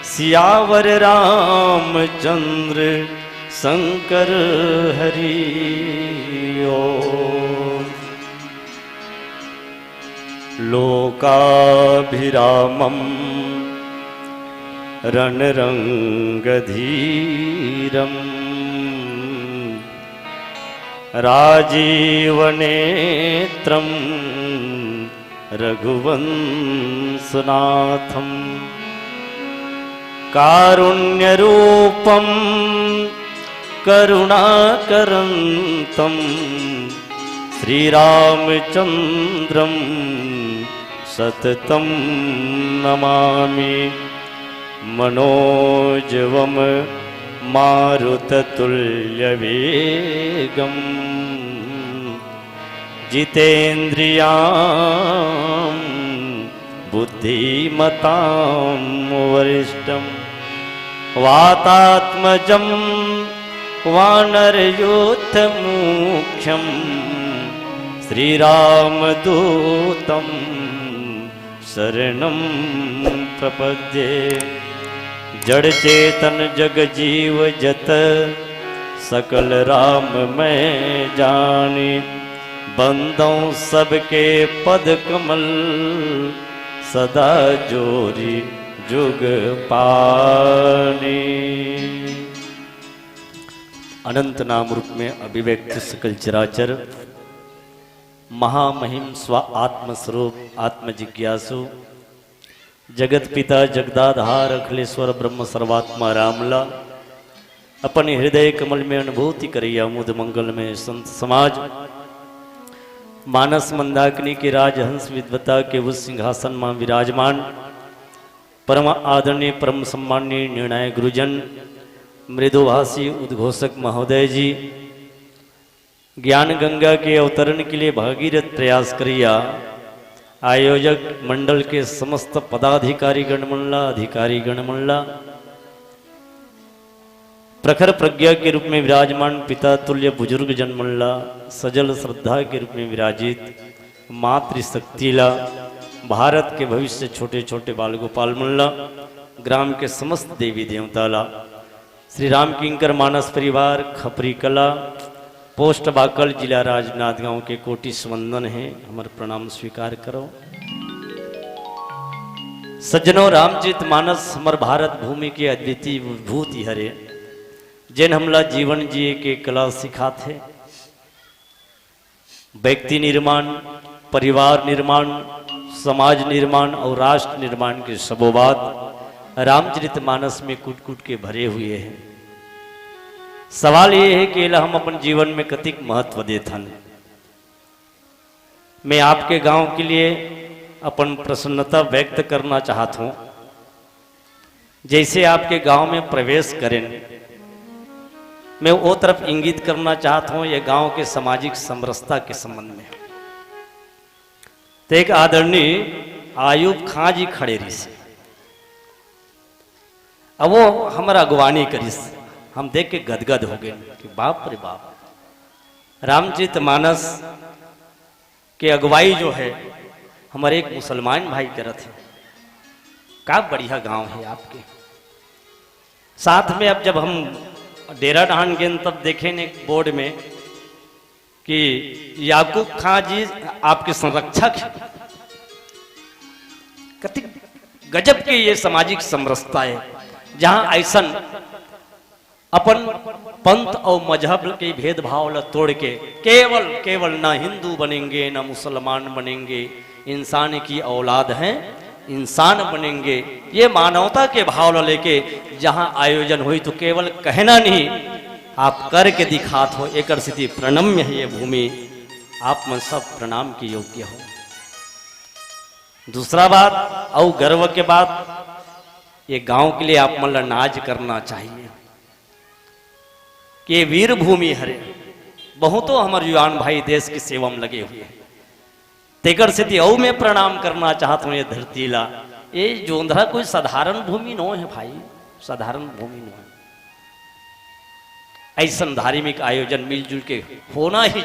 सियावर रामचंद्र शंकर हरि ओम। लोकाभिरामं रणरंगधीरम् राजीवनेत्रं रघुवंशनाथं कारुण्यरूपं करुणाकरन्तं श्रीरामचन्द्रं सततं नमामि। मनोजवं मारुततुल्यवेगं जितेन्द्रियां बुद्धिमतां वरिष्ठं वातात्मजं वानरयूथमुख्यं श्रीरामदूतं शरणं प्रपद्ये। जड़ चेतन जग जीव जत सकल राम मैं जानी। बंदों सबके पद कमल सदा जोरी जुग पानी। अनंत नाम रूप में अभिव्यक्त सकल चराचर महामहिम स्व आत्मस्वरूप आत्म जिज्ञासु जगत पिता जगदाधार अखिलेश्वर ब्रह्म सर्वात्मा रामला अपन हृदय कमल में अनुभूति करिया मुद मंगल में संत समाज मानस मंदाकिनी के राजहंस विद्वता के उस सिंहासन में विराजमान परम आदरणीय परम सम्माननीय निर्णायक गुरुजन मृदुभाषी उद्घोषक महोदय जी ज्ञान गंगा के अवतरण के लिए भागीरथ प्रयास करिया। आयोजक मंडल के समस्त पदाधिकारी गणमंडला अधिकारी गणमंडला प्रखर प्रज्ञा के रूप में विराजमान पिता तुल्य बुजुर्ग जनमंडला सजल श्रद्धा के रूप में विराजित मातृशक्तिला भारत के भविष्य छोटे छोटे बाल गोपाल मंडला ग्राम के समस्त देवी देवताला श्री राम किंकर मानस परिवार खपरी कला पोस्ट बाकल जिला राजनांदगांव के कोटि सुवंदन है हमारे प्रणाम स्वीकार करो। सज्जनों रामचरित मानस हमार भारत भूमि के अद्वितीय विभूति हरे जिन हमला जीवन जिए के कला सिखाते व्यक्ति निर्माण परिवार निर्माण समाज निर्माण और राष्ट्र निर्माण के सबो बात रामचरित मानस में कूट कूट के भरे हुए हैं। सवाल ये है कि हम अपन जीवन में कतिक महत्व देथन। मैं आपके गांव के लिए अपन प्रसन्नता व्यक्त करना चाहता हूं। जैसे आपके गांव में प्रवेश करें मैं वो तरफ इंगित करना चाहता हूं ये गांव के सामाजिक समरसता के संबंध में। तो एक आदरणीय आयुब खां जी खड़े रही से अब वो हमारा अगवानी करीस हम देख के गदगद हो गए कि बाप रे बाप रामचरित मानस के अगुवाई जो है हमारे एक मुसलमान भाई करत है। का बढ़िया गांव है आपके साथ में। अब जब हम डेरा डाहन गए तब देखे ने बोर्ड में कि याकूब खां जी आपके संरक्षक है। कति गजब के ये सामाजिक समरसता है जहां ऐसन अपन पंथ और मजहब के भेदभाव ला तोड़ के केवल केवल ना हिंदू बनेंगे ना मुसलमान बनेंगे इंसान की औलाद हैं इंसान बनेंगे ये मानवता के भाव ला लेके जहां आयोजन हुई तो केवल कहना नहीं आप करके दिखात हो एक स्थिति प्रणम्य है ये भूमि आप मन सब प्रणाम के योग्य हो। दूसरा बात और गर्व के बाद ये गांव के लिए आप मन नाज करना चाहिए कि वीर भूमि हरे बहुतों हमारे युवान भाई देश की सेवा में लगे हुए हैं। तेकर से मैं प्रणाम करना चाहता हूँ ये धरती ला ये जोंधरा कोई साधारण भूमि नो है भाई साधारण भूमि नो है। ऐसा धार्मिक आयोजन मिलजुल के होना ही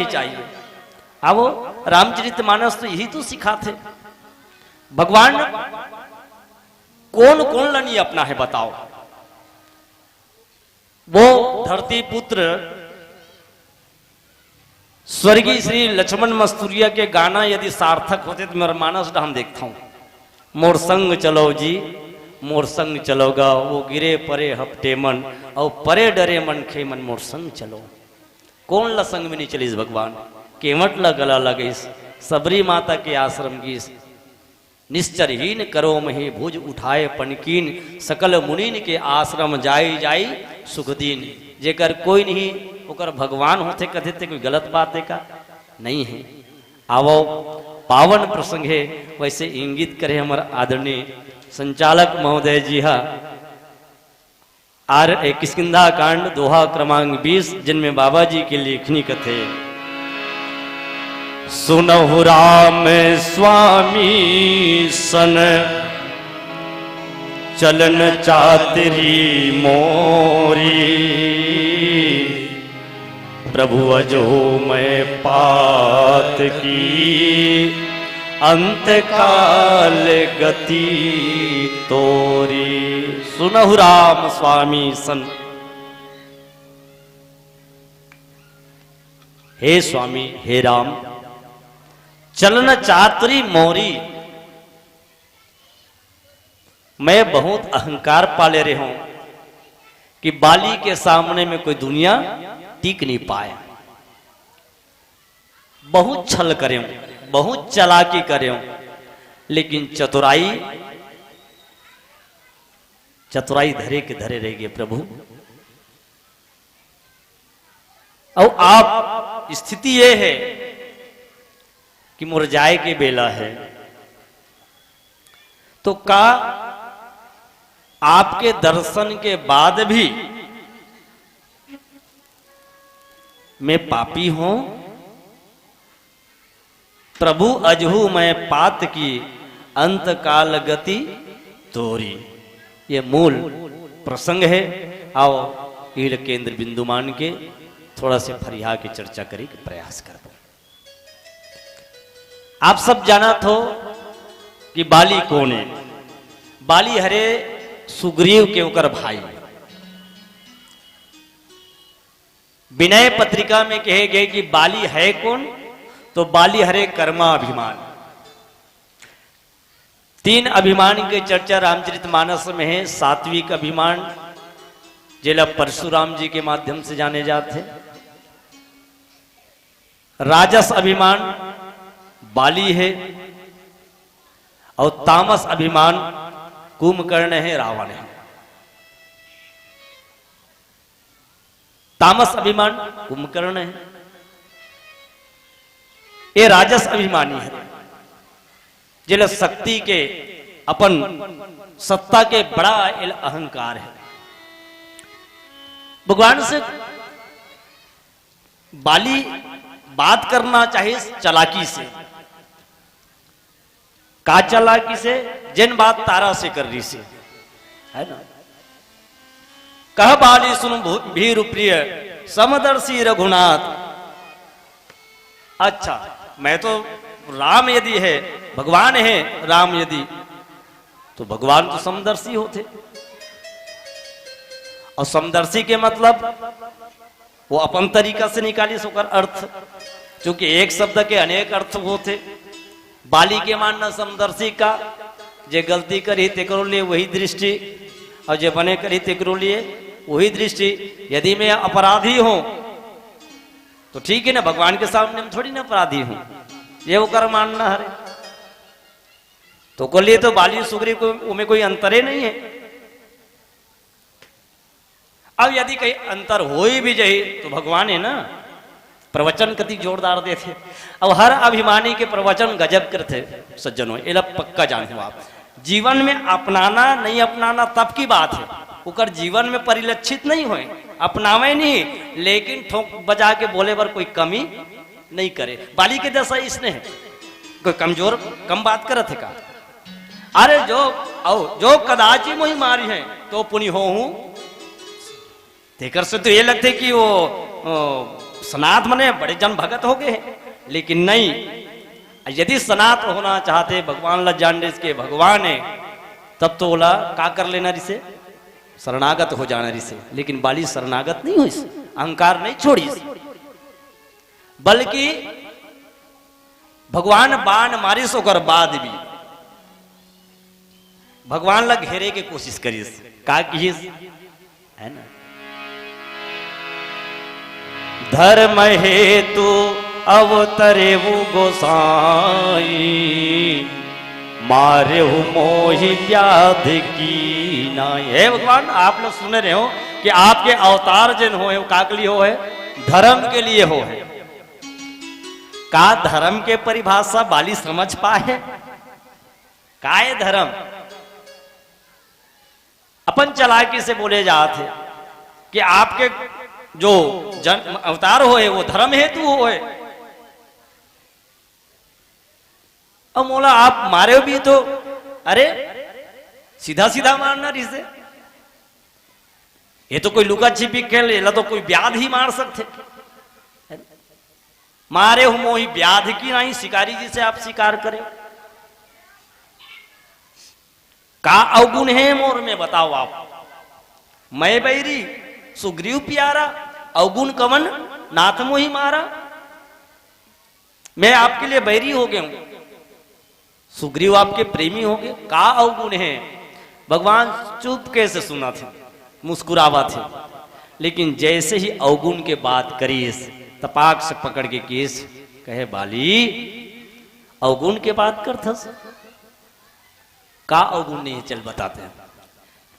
चाहिए। अब रामचरित मानस तो यही तो सिखाते भगवान कौन कौन ला नहीं अपना है बताओ। वो धरती पुत्र स्वर्गीय श्री लक्ष्मण मस्तूरिया के गाना यदि सार्थक होते तो मेरा मानस हम देखता हूं, मोर संग चलो जी मोर संग चलोगा, वो गिरे परे हफ्ते मन और परे डरे मन खे मन मोर संग चलो। कौन ला संग में नहीं चलीस भगवान, केवट ला गला लगीस, सबरी माता के आश्रम गीस, निश्चरहीन करो मही भुज उठाए पनकीन, सकल मुनीन के आश्रम जाई जाई सुखदीन। जेकर कोई नहीं ओकर भगवान होते कथे थे, कोई गलत बात है का नहीं है। आवो पावन प्रसंग है, वैसे इंगित करे हमारा आदरणीय संचालक महोदय जी हा आर किष्किंधा कांड दोहा क्रमांक 20 जिनमें बाबा जी की लेखनी कथे। सुनहु राम स्वामी सन चलन चातरी मोरी, प्रभु अजो मैं पात की अंत काल गति तोरी। सुनहु राम स्वामी सन, हे स्वामी हे राम चलन चातुरी मोरी, मैं बहुत अहंकार पाले रहे हूं कि बाली के सामने में कोई दुनिया टिक नहीं पाए। बहुत छल करे हूं, बहुत चालाकी करे हूं, लेकिन चतुराई चतुराई धरे के धरे रह गए प्रभु। और आप स्थिति यह है कि मुरझाए के बेला है, तो का आपके दर्शन के बाद भी मैं पापी हूं? प्रभु अजहू मैं पात की अंत काल गति तोरी, ये मूल प्रसंग है। आओ ईड़ केंद्र बिंदु मान के थोड़ा से फरिया की चर्चा करे के प्रयास कर दो। आप सब जाना थो कि बाली कौन है। बाली हरे सुग्रीव के ओकर भाई। विनय पत्रिका में कहे गए कि बाली है कौन, तो बाली हरे कर्माभिमान। 3 अभिमान की चर्चा रामचरितमानस में है। सात्विक अभिमान जिला परशुराम जी के माध्यम से जाने जाते, राजस अभिमान बाली है, और तामस अभिमान कुंभकर्ण है, रावण है। तामस अभिमान कुंभकर्ण है, ये राजस अभिमानी है, जिला शक्ति के अपन सत्ता के बड़ा अहंकार है। भगवान से बाली बात करना चाहिए चालाकी से। का चालाकी से? जिन बात तारा से कर रही से, है ना। कह बाली सुन भीरु प्रिय समदर्शी रघुनाथ। अच्छा, मैं तो राम यदि है, भगवान है राम यदि, तो भगवान तो समदर्शी होते। और समदर्शी के मतलब वो अपन तरीका से निकाली सोकर अर्थ, क्योंकि एक शब्द के अनेक अर्थ होते। बाली के मानना समदर्शी का, जे गलती करी तेकरो लिए वही दृष्टि, और जे बने करी तेकरो लिए वही दृष्टि। यदि मैं अपराधी हूं तो ठीक है ना, भगवान के सामने में थोड़ी ना अपराधी हूं, ये वो कर मानना है। तो को लिए तो बाली सुग्रीव को में कोई अंतरे नहीं है। अब यदि कहीं अंतर हो ही भी जाए तो भगवान है ना। प्रवचन कति जोरदार देते, अब हर अभिमानी के प्रवचन गजब करते सज्जनों, ये पक्का जानते हो आप। जीवन में अपनाना नहीं अपनाना तब की बात है, उकर जीवन में परिलक्षित नहीं होए, अपनावे नहीं, लेकिन ठोक बजा के बोले पर कोई कमी नहीं करे। बाली के जैसा इसने है, कोई कमजोर कम बात करत है का। अरे जो कदाची मोही मारी है तो पुनि हो हूं, देकर से तो ये लगते कि वो सनात मने बड़े जन भगत हो गए हैं, लेकिन नहीं। यदि सनात होना चाहते भगवान ला जान के भगवान है, तब तो बोला का कर लेना रिसे, शरणागत हो जाना रिसे। लेकिन बाली शरणागत नहीं हुई, अहंकार नहीं छोड़ी, बल्कि भगवान बाण मारिस ओकर बाद भी भगवान लग घेरे के कोशिश करिस, का किस है ना, धर्म हेतु अवतरे वो गोसाई, मारे हो मोहि व्याध की नाई। हे भगवान, आप लोग सुन रहे हो कि आपके अवतार जिन हो है, काकली हो है, धर्म के लिए हो है। का धर्म के परिभाषा बाली समझ पाए? का है धर्म? अपन चालाकी से बोले जाते कि आपके जो जन अवतार होए वो धर्म हेतु होए। अब मोला आप मारे भी तो अरे सीधा सीधा मारना रिसे, ये तो कोई लुका छिपी खेल, ये तो कोई व्याध ही मार सकते। मारे हो मोही व्याध की नहीं, शिकारी जी से आप शिकार करें। का अवगुण है मोर में बताओ आप? मैं बैरी सुग्रीव प्यारा, अवगुण कवन नाथ मोही मारा। मैं आपके लिए बैरी हो गया हूं, सुग्रीव आपके प्रेमी हो गए, का अवगुण है? भगवान चुप कैसे सुना थे, मुस्कुरावा थे। लेकिन जैसे ही अवगुण के बात करीस, तपाक से पकड़ के केस कहे बाली अवगुण के बात करथस, का अवगुण नहीं है? चल बताते हैं।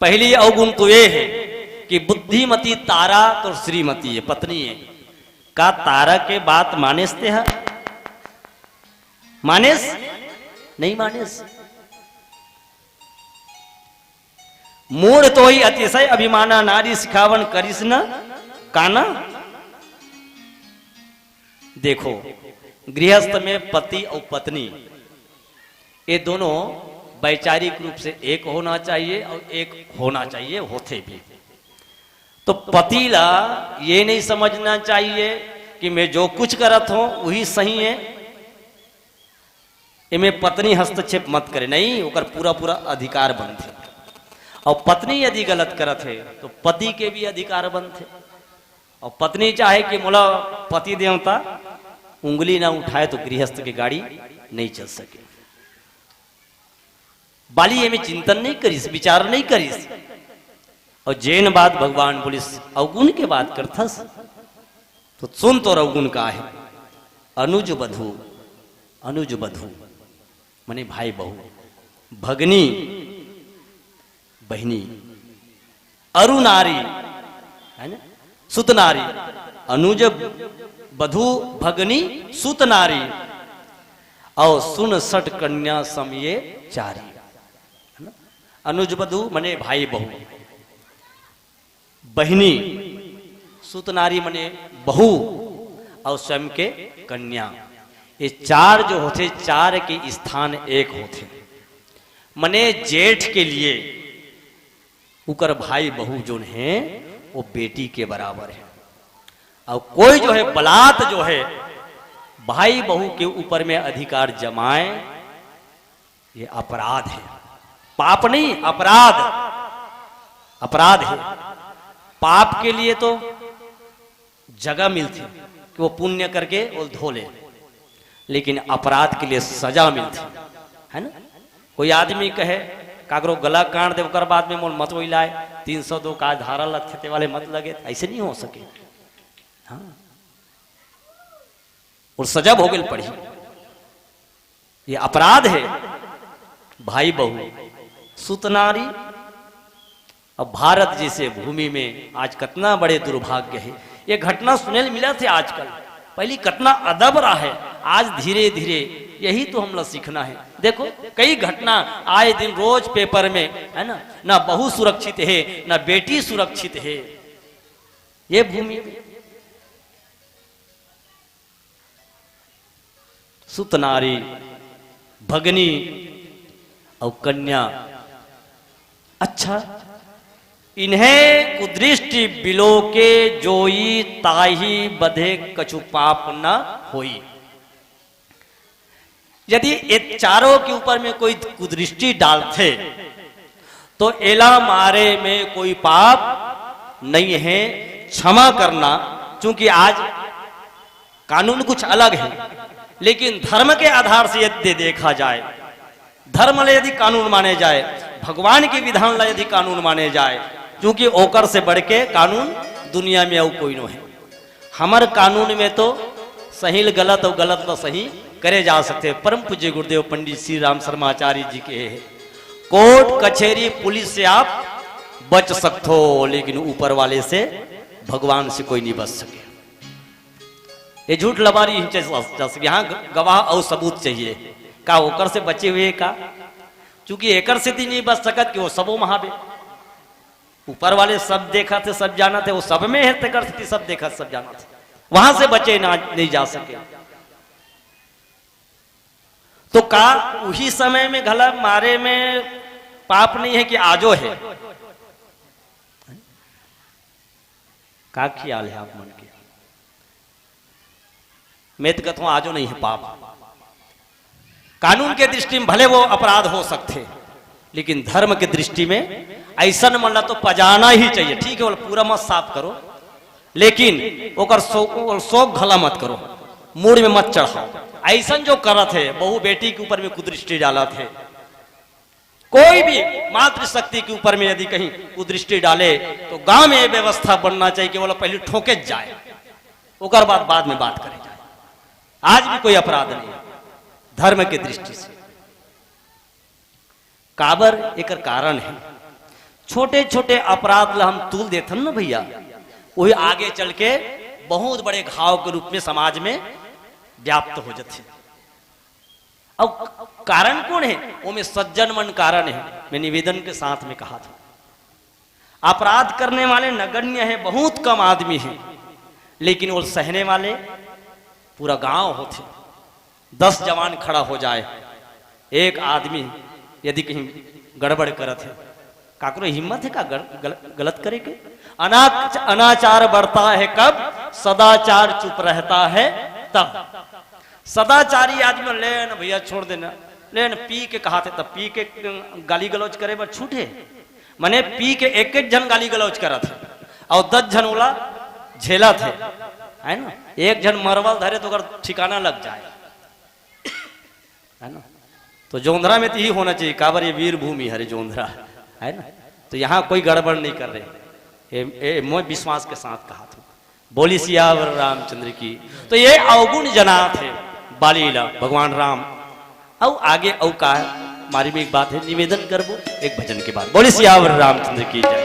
पहली अवगुण तो ये है कि बुद्धिमती तारा तो श्रीमती है, पत्नी है। का तारा के बात मानेस ते है? मानेस नहीं मानेस। मूड तो ही अतिशय अभिमाना, नारी सिखावन करिस न काना। देखो, गृहस्थ में पति और पत्नी ये दोनों वैचारिक रूप से एक होना चाहिए और एक होना चाहिए, होते भी। तो पति ला ये नहीं समझना चाहिए कि मैं जो कुछ करत हूं वही सही है, इनमें पत्नी हस्तक्षेप मत करे, नहीं, ओकर पूरा पूरा अधिकार बनते। और पत्नी यदि गलत करत है तो पति के भी अधिकार बनते। और पत्नी चाहे कि मोला पति देवता उंगली ना उठाए तो गृहस्थ की गाड़ी नहीं चल सके। बाली ये में चिंतन नहीं करीस, विचार नहीं करीस। और जैन बात भगवान बोलिस अवगुण के बात करथस तो सुन तो अवगुण का है। अनुज बधु, अनुज बधु मने भाई बहू, भगनी बहनी, अरु नारी है ना, सुत नारी, अनुज बधु भगनी सुत नारी, और सुन सट कन्या समये चारी। अनुज बधु मने भाई बहू, बहनी, सुत नारी मने बहू, और स्वयं के कन्या। ये चार जो होते, चार के स्थान एक होते। मने जेठ के लिए उकर भाई बहू जो है वो बेटी के बराबर है। और कोई जो है बलात् जो है भाई बहू के ऊपर में अधिकार जमाए, ये अपराध है। पाप नहीं, अपराध, अपराध है। पाप के लिए तो जगह मिलती कि वो पुण्य करके वो धो ले, लेकिन अपराध के लिए सजा मिलती है ना। कोई आदमी कहे काकरो गला काट दे ओकर बाद में मोल मत वही लाए 302 का धारा लथे वाले मत लगे, ऐसे नहीं हो सके। हाँ, और सजा भोगल पड़ी, ये अपराध है। भाई बहू, सुत नारी। अब भारत जैसे भूमि में आज कितना बड़े दुर्भाग्य है। ये घटना सुने मिला थे आजकल, पहली घटना अदब रहा है, आज धीरे धीरे यही तो हम लोग सीखना है। देखो कई घटना आए दिन रोज पेपर में है ना, ना बहू सुरक्षित है ना बेटी सुरक्षित है। ये भूमि में सुत नारी, भगनी और कन्या। अच्छा, इन्हें कुदृष्टि बिलो के जोई ताही बधे कछु पाप न होई। यदि ये चारों के ऊपर में कोई कुदृष्टि डालते तो एला मारे में कोई पाप नहीं है, क्षमा करना। क्योंकि आज कानून कुछ अलग है, लेकिन धर्म के आधार से यदि देखा जाए, धर्म ले यदि कानून माने जाए, भगवान के विधान ला यदि कानून माने जाए, क्योंकि ओकर से बढ़ के कानून दुनिया में और कोई नहीं है। हमारे कानून में तो सही गलत और गलत तो सही करे जा सकते। परम पूज्य गुरुदेव पंडित श्री राम शर्मा आचार्य जी के कोर्ट कचहरी पुलिस से आप बच सकते हो, लेकिन ऊपर वाले से, भगवान से कोई नहीं बच सके। ये झूठ लबारी जा सके। यहाँ गवाह और सबूत चाहिए का ओकर से बचे हुए का, क्योंकि एकर से नहीं बच सकत कि वो सबो महाबे। ऊपर वाले सब देखा थे, सब जाना थे, वो सब में है तेकर से सब देखा सब जाना थे, वहां से बचे ना नहीं जा सके। तो का उही समय में गला मारे में पाप नहीं है कि आजो है? का ख्याल है आप मन के? मैं तो कहता हूं आजो नहीं है पाप। कानून के दृष्टि में भले वो अपराध हो सकते, लेकिन धर्म के दृष्टि में ऐसा न मन तो पजाना ही चाहिए। ठीक है, पूरा मत साफ करो, लेकिन ओकर शोक घला मत करो, मूड में मत चढ़ाओ। ऐसा जो करत है, बहु बेटी के ऊपर में कुदृष्टि डालत है, कोई भी मातृशक्ति के ऊपर में यदि कहीं कुदृष्टि डाले तो गांव में ये व्यवस्था बनना चाहिए कि वो पहले ठोके जाए, ओकर बाद में बात करे जाए। आज भी कोई अपराध नहीं धर्म के दृष्टि से। काबर एक कारण है, छोटे छोटे अपराध हम तूल देते ना भैया, वही आगे चल के बहुत बड़े घाव के रूप में समाज में व्याप्त हो जाते। अब कारण कौन है? वो में सज्जन मन कारण है। मैं निवेदन के साथ में कहा था, अपराध करने वाले नगण्य है, बहुत कम आदमी है, लेकिन वो सहने वाले पूरा गांव होते। 10 जवान खड़ा हो जाए, एक आदमी यदि कहीं गड़बड़ करत है, काकरो हिम्मत है का गलत करे के? अनाचार बढ़ता है कब, सदाचार चुप रहता है तब। सदाचारी आदमी लेन भैया छोड़ देना, लेन पी के कहा थे तब पी के गाली गलौज करे पर छूटे। मने पी के एक एक जन गाली गलौज करा थे और 10 जन उला झेला थे, है ना। एक जन मरवल धरे तो अगर ठिकाना लग जाए, है ना। तो जोंधरा में तो यही होना चाहिए, काबर ये वीर भूमि है जोंधरा, है ना। तो यहाँ कोई गड़बड़ नहीं कर रहे, मैं विश्वास के साथ कहा था। बोली सियावर रामचंद्र की। तो ये अवगुण जना थे बालीला भगवान राम। और आगे औ का हमारी में एक बात है, निवेदन करबो एक भजन के बाद। बोली सियावर रामचंद्र की जय।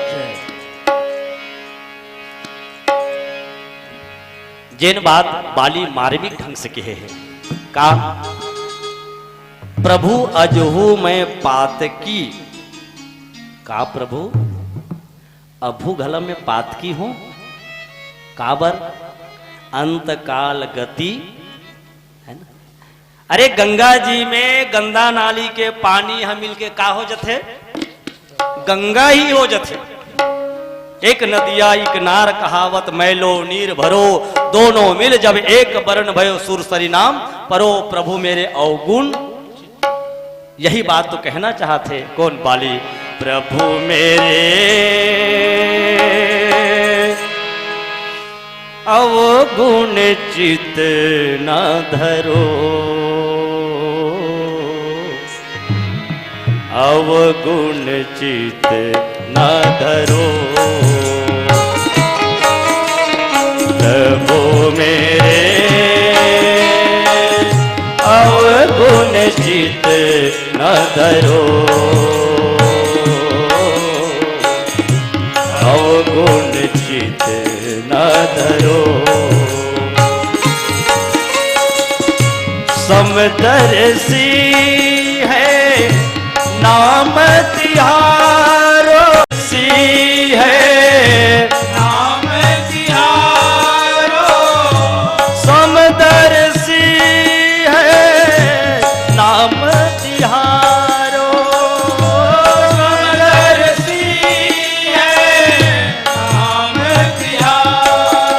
जिन बात बाली मार्मिक ढंग से कहे है का, प्रभु अजहू मैं पात की, का प्रभु अभू घलम में पात की हूं, काबर अंत काल गति, है ना। अरे गंगा जी में गंदा नाली के पानी हम मिल के का हो जाते, गंगा ही हो जाते। एक नदिया एक नार कहावत, मैलो नीर भरो दोनों मिल जब एक बरन भयो सुरसरी नाम, परो प्रभु मेरे अवगुण। यही बात तो कहना चाहते कौन बाली, प्रभु मेरे अवगुण चित न धरो, अवगुण चित न धरो, प्रभु मेरे अवगुण चित न धरो, अवगुण चित न धरो। समदर्शी है नाम तिहारो, सी है नाम तिहारो, समदर्शी है नाम तिहारो, समदर्शी है नाम तिहारो,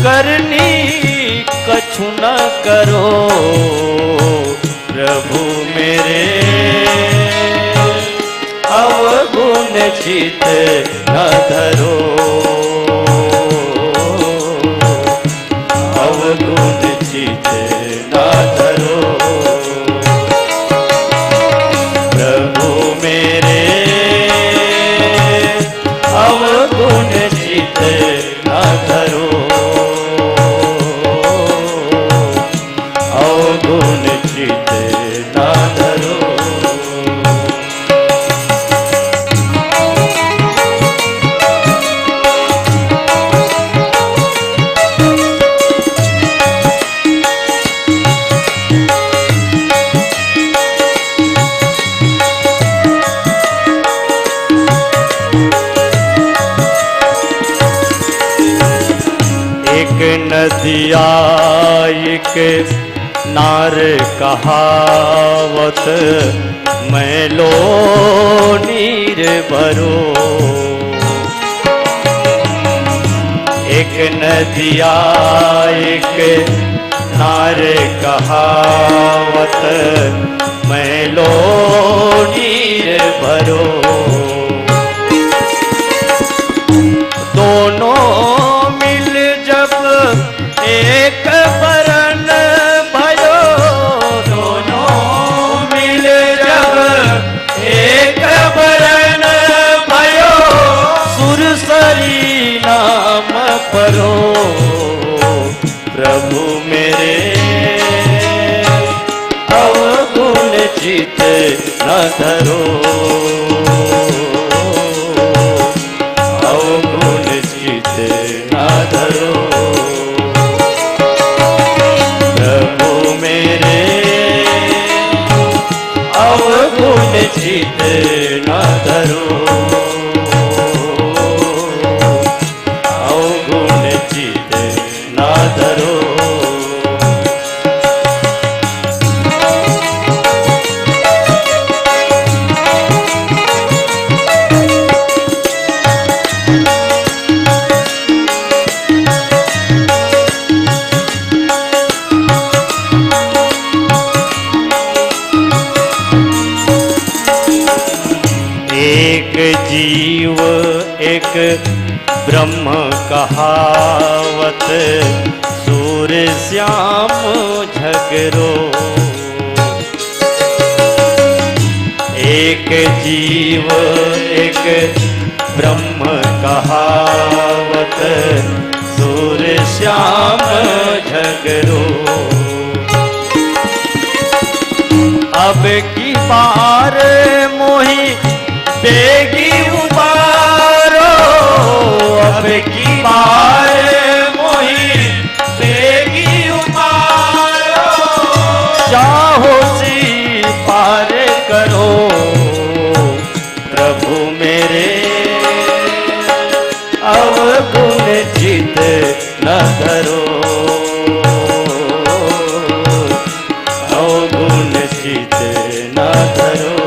करनी कछु न करो प्रभु मेरे चित न धरो, अवगुण चित न धरो। प्रभु मेरे अवगुण चित न धरो, अवगुण चित न धरो। नदिया एक नार कहावत, मैलो नीर भरो। एक नदिया एक नार कहावत, मैलो नीर भरो। दोनों एक बरन भयो, दोनों मिल जब एक बरन भयो, सुरसरी नाम परो। प्रभु मेरे अवगुण चित न धरो, अवगुण चित न धरो। अवगुण चित न धरो, अवगुण चित न धरो। जीव एक ब्रह्म कहावत, सूर्य श्याम झगरो। एक जीव एक ब्रह्म कहावत, सूर्य श्याम झगरो। अब की बार मोही बेगी उबारो, अब की बार मोही बेगी उबारो। चाहो सी पार करो, प्रभु मेरे अवगुण चित न धरो, अवगुण चित न धरो।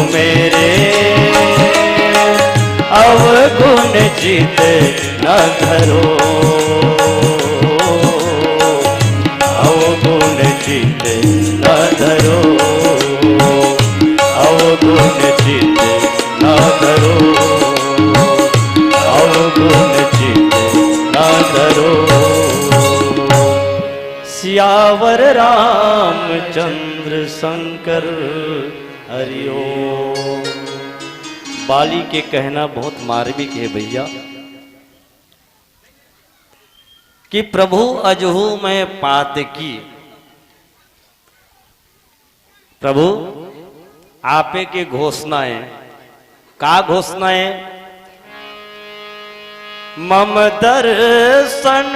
मेरे अवगुण चित न धरो, अवगुण चित न धरो, अवगुण चित न धरो, अवगुण चित न धरो। सियावर रामचंद्र शंकर हरिओम। बाली के कहना बहुत मार्मिक है भैया, कि प्रभु अजहू में पात की। प्रभु आपे के घोषणाएं, का घोषणाएं? मम दर्शन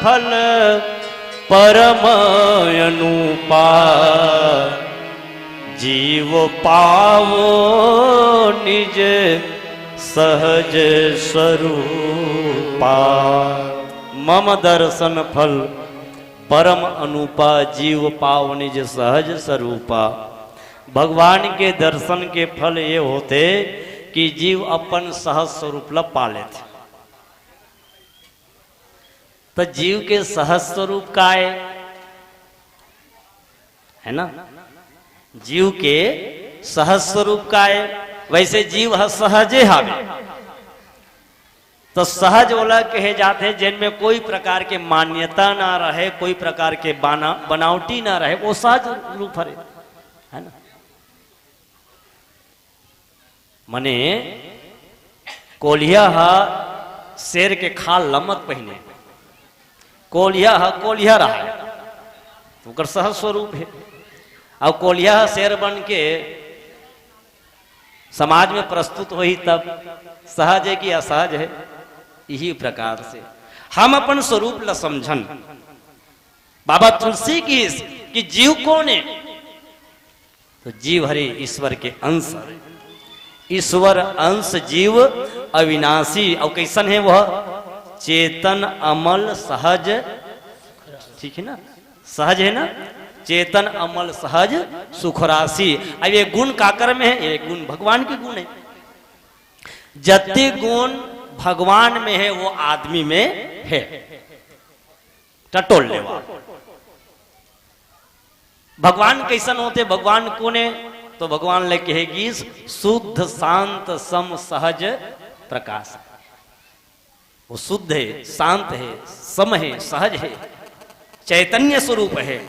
फल परम अनुपा, जीव पावो निज सहज स्वरूपा। मम दर्शन फल परम अनुपा, जीव पाव निज सहज स्वरूपा। भगवान के दर्शन के फल ये होते कि जीव अपन सहज स्वरूप ला पा लेते। तो जीव के सहज स्वरूप का है ना? जीव के सहज स्वरूप का है, वैसे जीव है सहजे हावे। तो सहज वाला कहे जाते हैं जिनमें कोई प्रकार के मान्यता ना रहे, कोई प्रकार के बनावटी ना रहे, वो सहज रूप है ना। मने कोलिया शेर के खाल लमक पहने, कोलिया रहा है तो सहज स्वरूप है। अब कोलिया शेर बन के समाज में प्रस्तुत हुई तब सहज है कि असहज है। यही प्रकार से हम अपन स्वरूप ल समझन। बाबा तुलसी की कि जीव कौन है, तो जीव हरे ईश्वर के अंश, ईश्वर अंश जीव अविनाशी। और कैसन है वह, चेतन अमल सहज, ठीक है ना, सहज है ना, चेतन अमल सहज सुखराशि। अब ये गुण काकर में है, ये गुण भगवान के गुण है। जति गुण भगवान में है वो आदमी में है। टटोल लेवा भगवान कैसन होते, भगवान कौन है, तो भगवान ले कहेगी शुद्ध शांत सम सहज प्रकाश। वो शुद्ध है, शांत है, सम है, सहज है, चैतन्य स्वरूप है,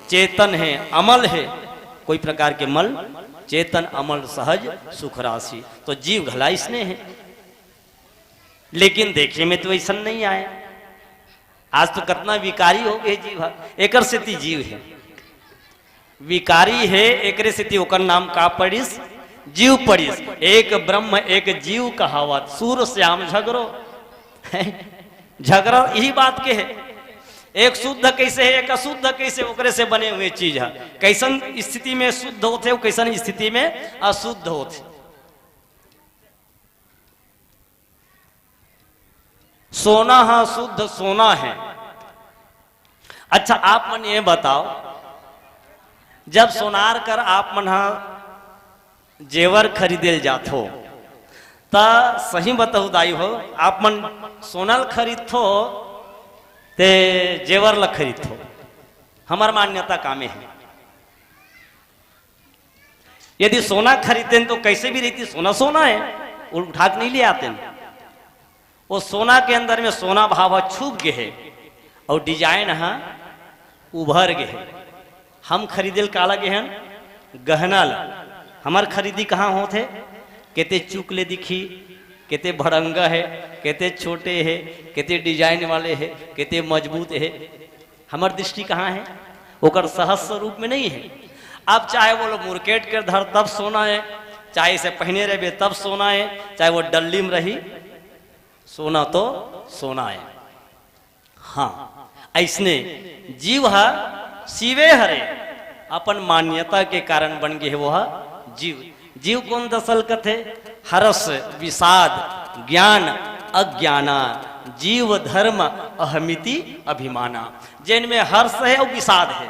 चेतन है, अमल है, कोई प्रकार के मल, चेतन अमल सहज सुख राशि। तो जीव घला इसने है, लेकिन देखने में तो ऐसा नहीं आए। आज तो कितना विकारी हो गए जीव, एकर स्थिति जीव है, विकारी है, एकरे स्थिति ओकर नाम का पड़िस, जीव पड़िस। एक ब्रह्म एक जीव कहावत, सूर श्याम झगड़ो झगड़ा यही बात के है। एक शुद्ध कैसे है, एक अशुद्ध कैसे, ओकरे से बने हुए चीज है। कैसन स्थिति में शुद्ध होते, कैसन स्थिति में अशुद्ध होते। सोना हाँ शुद्ध सोना है। अच्छा आप मन ये बताओ, जब सोनार कर आप मन जेवर खरीदे जात हो, ता सही बताऊ दाई हो, आप मन सोनल खरीद थो ते जेवर ल खरीद थो। हमार मान्यता कामे है, यदि सोना खरीदते तो कैसे भी रहती, सोना सोना है, उठा के नहीं ले आते। वो सोना के अंदर में सोना भाव छुप गए है और डिजाइन उभर गए है। हम खरीदे काला गेहन गहना ला, हमार खरीदी कहाँ होते, केते चुकले दिखी, केते भड़ंगा है, केते छोटे है, केते डिजाइन वाले है, केते मजबूत है। हमार दृष्टि कहाँ है, ओकर सहज स्वरूप में नहीं है। अब चाहे वो लोग मुर्केट कर धर तब सोना है, चाहे इसे पहने रहे तब सोना है, चाहे वो डल्ली में रही, सोना तो सोना है। हाँ ऐसने जीव है शिवे हरे, अपन मान्यता के कारण बन गए वह जीव। जीव कौन दसल कथे, हर्ष विषाद ज्ञान अज्ञाना, जीव धर्म अहमिति अभिमाना। जिनमें हर्ष है और विषाद है,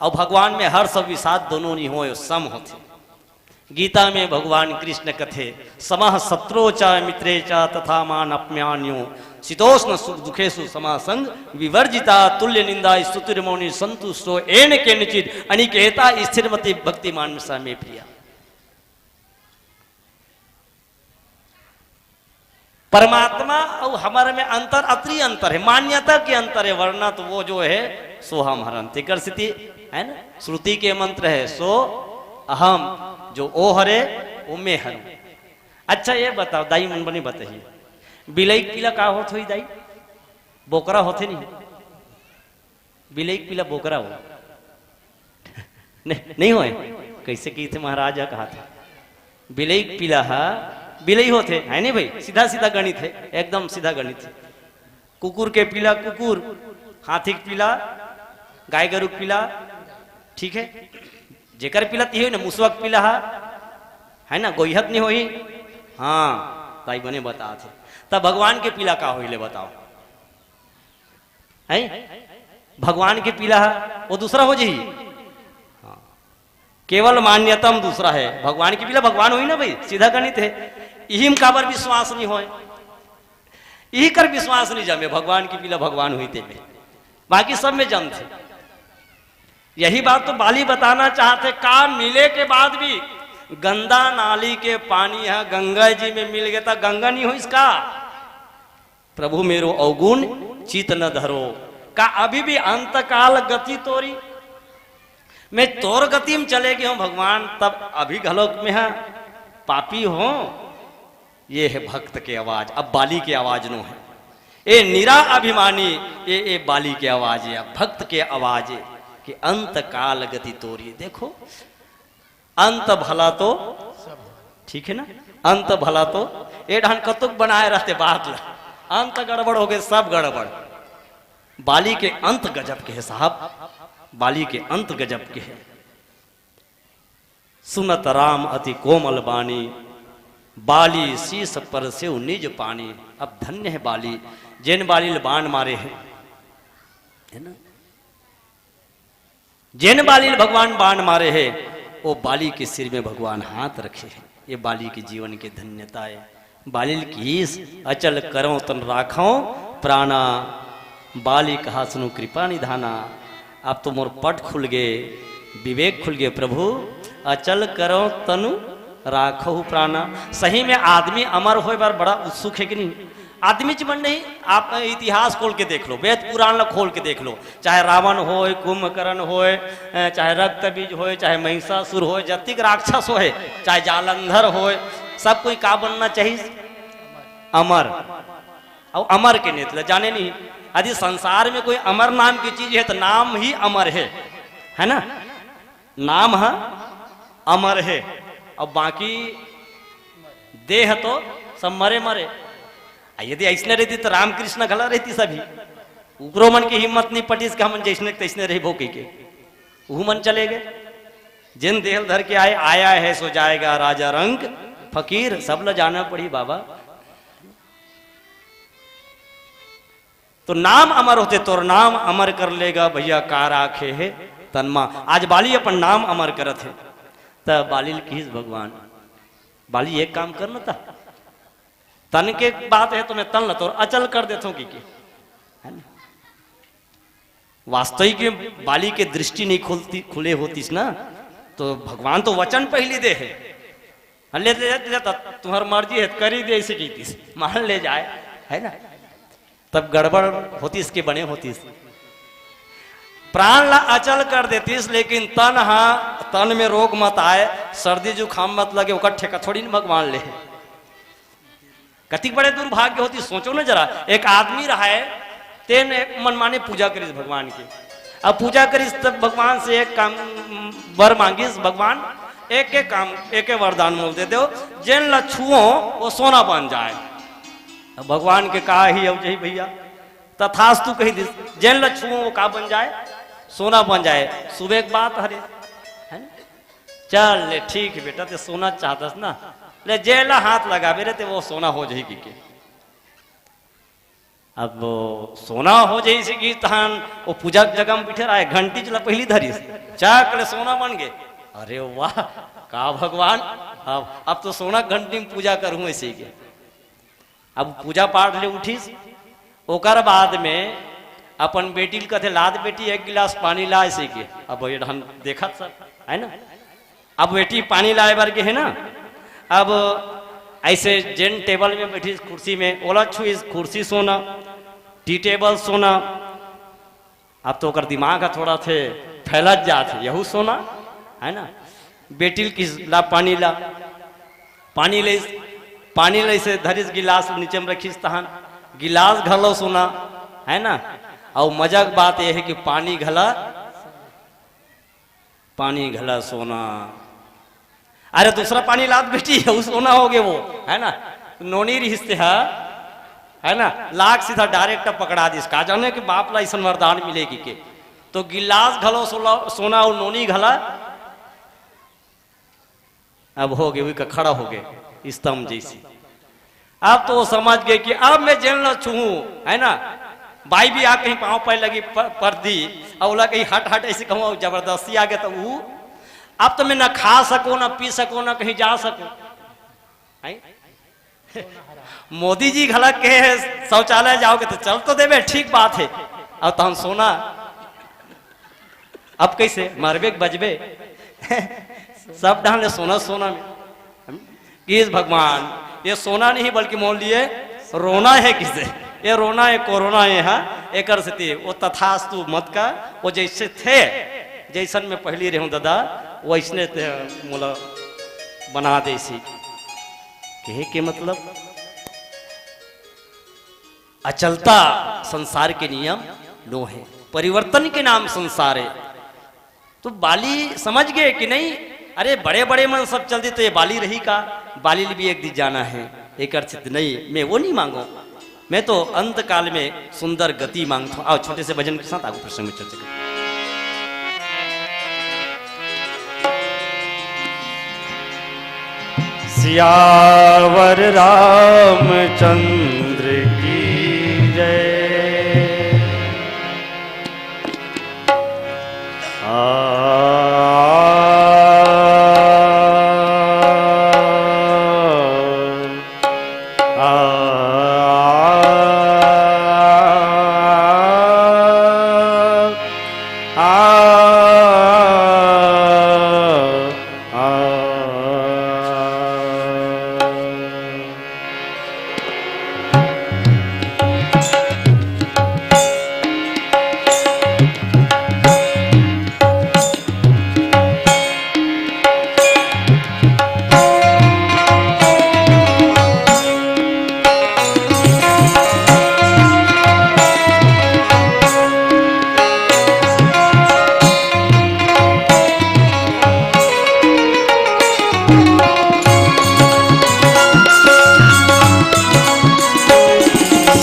और भगवान में हर्ष और विषाद दोनों नहीं हो, सम होते। गीता में भगवान कृष्ण कथे समः शत्रु च मित्रे च तथा मान अपम्यान्यो शीतोष्ण सुख दुखेषु समासंग विवर्जिता तुल्य निंदा स्तुतिर्मौनि संतुष्टो एन केनचित अनिकेता स्थिरमति भक्तिमान सा में प्रिया। परमात्मा और हमारे में अंतर अति अंतर है, मान्यता के अंतर है, वरना तो वो जो है सो हम हरंति कर स्थिति है ना। श्रुति के मंत्र है सो अहम, जो ओ हरे ओ मैं हरूं। अच्छा ये बताओ दाई मन बनी बताइए, बिलई पीला का होत हुई दाई, बोकरा होते नहीं, बिलई पीला बोकरा हो नहीं होए, कैसे की थे महाराजा कहा था, बिलई पीला बिलई होते है नहीं भाई, सीधा सीधा गणित है, एकदम सीधा गणित है। कुकुर के पीला कुकुर, हाथी के पीला गाय गरु पीला, ठीक है, जेकर पीला ती ना मुसवक पीला है ना, गोइहत नहीं होई। हाँ ताई बने बता थे, तब भगवान के पीला का होइले बताओ है, भगवान के पीला वो दूसरा हो जी। हाँ केवल मान्यतम दूसरा है, भगवान की पीला भगवान हुई ना भाई, सीधा गणित है। यही में काबर विश्वास नहीं होए, यही कर विश्वास नहीं जमे, भगवान की पीला भगवान हुई थे में, बाकी सब में जम थे। यही बात तो बाली बताना चाहते, काम मिले के बाद भी गंदा नाली के पानी है गंगा जी में मिल गया था, गंगा नहीं हो इसका। प्रभु मेरो अवगुण चित न धरो, का अभी भी अंतकाल गति तोरी, मैं तोर गति में चले गए हूं भगवान, तब अभी घलोक में है पापी हो। ये है भक्त के आवाज। अब बाली की आवाज नो है, ए निरा अभिमानी, ये बाली की आवाज है, भक्त के आवाज है कि अंत काल गति तोरी। देखो अंत भला तो ठीक है ना, अंत भला तो ये ढान कतुक बनाए रहते बात ला, अंत गड़बड़ हो गए, सब गड़बड़। बाली के अंत गजब के है साहब, बाली के अंत गजब के है। सुनत राम अति कोमल बानी, बाली शीस पर से निज पानी। अब धन्य है बाली, जिन बाली बाण मारे हैं, है ना, जिन बाली भगवान बाण मारे हैं, वो बाली के सिर में भगवान हाथ रखे हैं। ये बाली के जीवन की धन्यता है। बाली कीस अचल करो तन राखो प्राणा, बाली कहा सुनो कृपा निधाना। अब तो मोर पट खुल गए, विवेक खुल गए, प्रभु अचल करो तनु राखो प्राणा। सही में आदमी अमर होए बार बड़ा उत्सुक है कि नहीं? आदमी जीवन नहीं, आप इतिहास खोल के देख लो, वेद पुराण खोल के देख लो, चाहे रावण होए, कुंभकर्ण होए, चाहे रक्तबीज होए, चाहे महिषासुर होए, जतिक राक्षस होए, चाहे जालंधर होए, सब कोई का बनना चाहिए? अमर। और अमर के नेतले जाने नहीं, यदि संसार में कोई अमर नाम की चीज है तो नाम ही अमर है ना, नाम है अमर है, और बाकी देह तो सब मरे मरे। यदि ऐसने रहती तो रामकृष्ण घला रहती सभी, ऊपरो मन की हिम्मत नहीं पटी कि हम जैसने तैसने रही भोकी के, वो मन चले गए। जिन देह धर के आए, आया है सो जाएगा राजा रंग फकीर, सब ल जाना पड़ी बाबा। तो नाम अमर होते, तो नाम अमर कर लेगा भैया का राखे है तन्मा। आज बाली अपन नाम अमर करत है, तब बाली किस भगवान, बाली एक काम करना था, तन के बात है तो मैं तन तो अचल कर देता हूं कि है ना। वास्तविक बाली के दृष्टि नहीं खुलती, खुले होतीस ना, तो भगवान तो वचन पहली दे है, ले तुम्हार मर्जी है करी दे, ऐसे की मान ले जाए, है ना, तब गड़बड़ होती इसके बने होती। प्राण ला अचल कर देतीस, लेकिन तन हाँ, तन में रोग मत आए, सर्दी जुकाम मत लगे, वो ठेका थोड़ी न भगवान ले। कति बड़े दुर्भाग्य होती, सोचो ना जरा, एक आदमी रहा है, तेन मनमाने पूजा करीस भगवान की, अब पूजा करीस तब भगवान से एक काम वर मांगिस, भगवान एक एक काम एक एक वरदान बोल दे दो, जिन ला छुओ वो सोना बन जाए। अब भगवान के कहा ही अब जही भैया तथास्तु कही दिस, जिन ला छुओ वो का बन जाए, सोना बन जाए। सुबह एक बात हरे है ना, चल ले ठीक है बेटा, ते सोना चाहता ना, ले जेला हाथ लगावे रहते वो सोना हो जाएगी के। अब वो सोना हो जाएगी तहन वो पूजा जगह में बिठे रहा है, घंटी चला पहली धरी चाक ले सोना बन गए। अरे वाह का भगवान, अब तो सोना घंटी में पूजा करूं ऐसे के। अब पूजा पाठ ले उठीस, ओकर बाद में अपन बेटी कहते लाद बेटी एक गिलास पानी ला ऐसे के। अब ये ढंग देखा सर है ना, अब बेटी पानी लाए बार के है ना, अब ऐसे जिन टेबल में बैठी कुर्सी में ओला छुई कुर्सी सोना, टी टेबल सोना, अब तो कर दिमाग का थोड़ा थे फैलत जाते, यहू सोना है ना। बेटी की ला पानी ला, पानी ले से धरिस गिलास नीचे में रखीस, तहन गिलास घलो सोना है ना। और मजाक बात यह है कि पानी घला सोना। अरे दूसरा पानी लाद बेटी है, सोना हो गए वो है ना, नोनी रिश्ते है ना, लाख सीधा डायरेक्ट पकड़ा दिस, का जाने कि बाप ला ऐसा वरदान मिलेगी के। तो गिलास घलो सोना और नोनी घला, अब हो गए का खड़ा हो गए स्तंभ जैसी। अब तो वो समझ गए कि अब मैं जेल न छू है ना। बाई भी आ कहीं पाँव पैर लगी पर दी, और कहीं हट ऐसे कहूँ जबरदस्ती आ गया, तो वो अब तो मैं न खा सको न पी सको न कहीं जा सको। मोदी जी घलक के शौचालय जाओगे तो चल तो देवे, ठीक बात है, अब तो हम सोना अब कैसे मरबे बजबे सब डाले सोना सोना में। किस भगवान ये सोना नहीं बल्कि मोल लिए रोना है किसे, ये रोना है कोरोना है। हाँ एक स्थिति वो तथास्तु मत का वो जैसे थे जैसन में पहली रहूं दादा वैसने मोला बना दे सी कहे के मतलब अचलता संसार के नियम नो है, परिवर्तन के नाम संसार है। तो बाली समझ गए कि नहीं, अरे बड़े बड़े मन सब चलते तो ये बाली रही का, बाली भी एक दिन जाना है। एक अर्थ नहीं, मैं वो नहीं मांगू, मैं तो अंत काल में सुंदर गति मांगता हूं। आओ छोटे से भजन के साथ आगे प्रसंग में चर्चा करें। सियावर रामचंद्र की जय।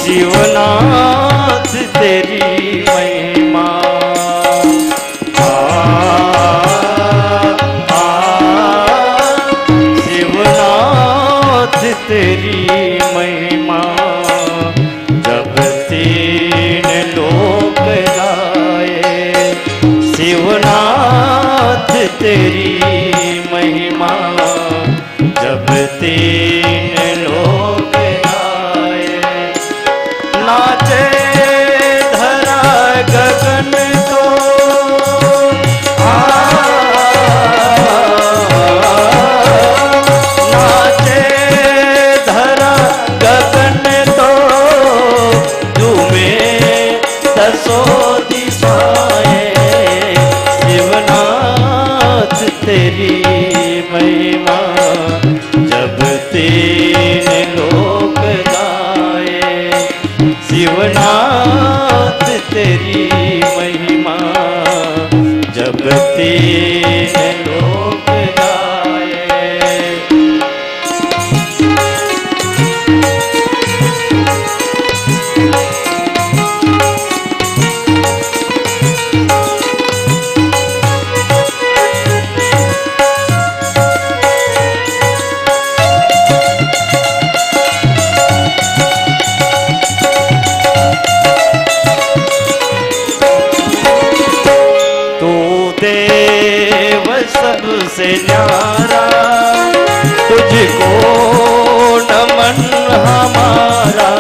शिवनाथ तेरी महिमा शिवनाथ तेरी महिमा जब तीन लोक गाए। शिवनाथ तेरी महिमा जब तीन लोक नाचे धरा गगन को नाचे धरा गगन तो झूमे दसों दिशाएं। शिवनाथ तेरी महिमा जब तीन लोक गाए। शिवनाथ तेरी महिमा जब तीन लोक गाए। देव सबसे न्यारा तुझको नमन हमारा।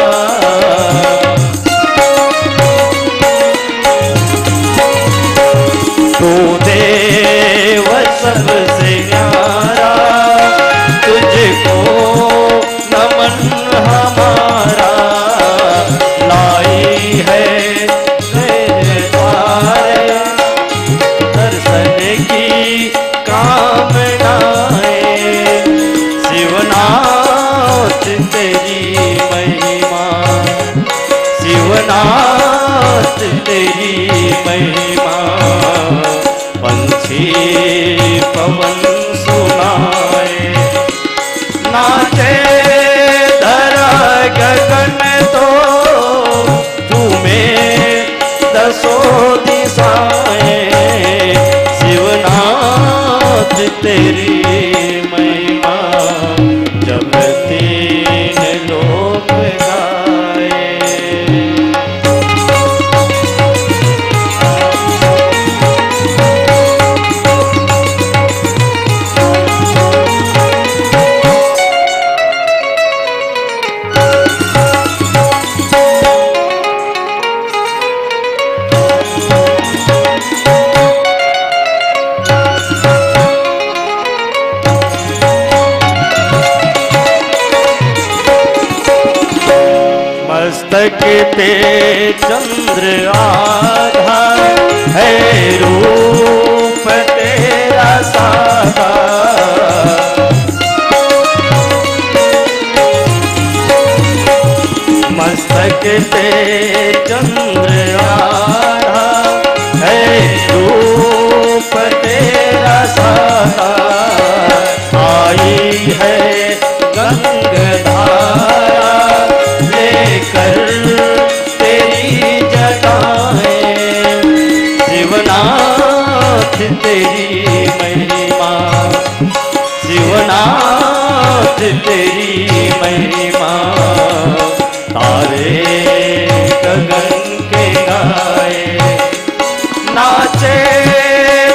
तू देव सबसे न्यारा तुझको नमन हमारा। लाई है तेरे द्वारे दर्शन की कामनाएं। शिवनाथ तेरी महिमा शिवनाथ तेरी महिमा पंछी पवन सुनाए। नाचे धरा गगन तो झूमे दसों दिशाएं। शिवनाथ तेरी महिमा जब तीन लोक गाए। मस्तक पे चंद्र आधा है रूप तेरा सादा। मस्तक पे चंद्र आधा है रूप तेरा सादा। आई है गंगाधारा लेकर तेरी जटाएं। शिवनाथ तेरी महिमा, शिवनाथ तेरी महिमा। तारे गगन के गाए, नाचे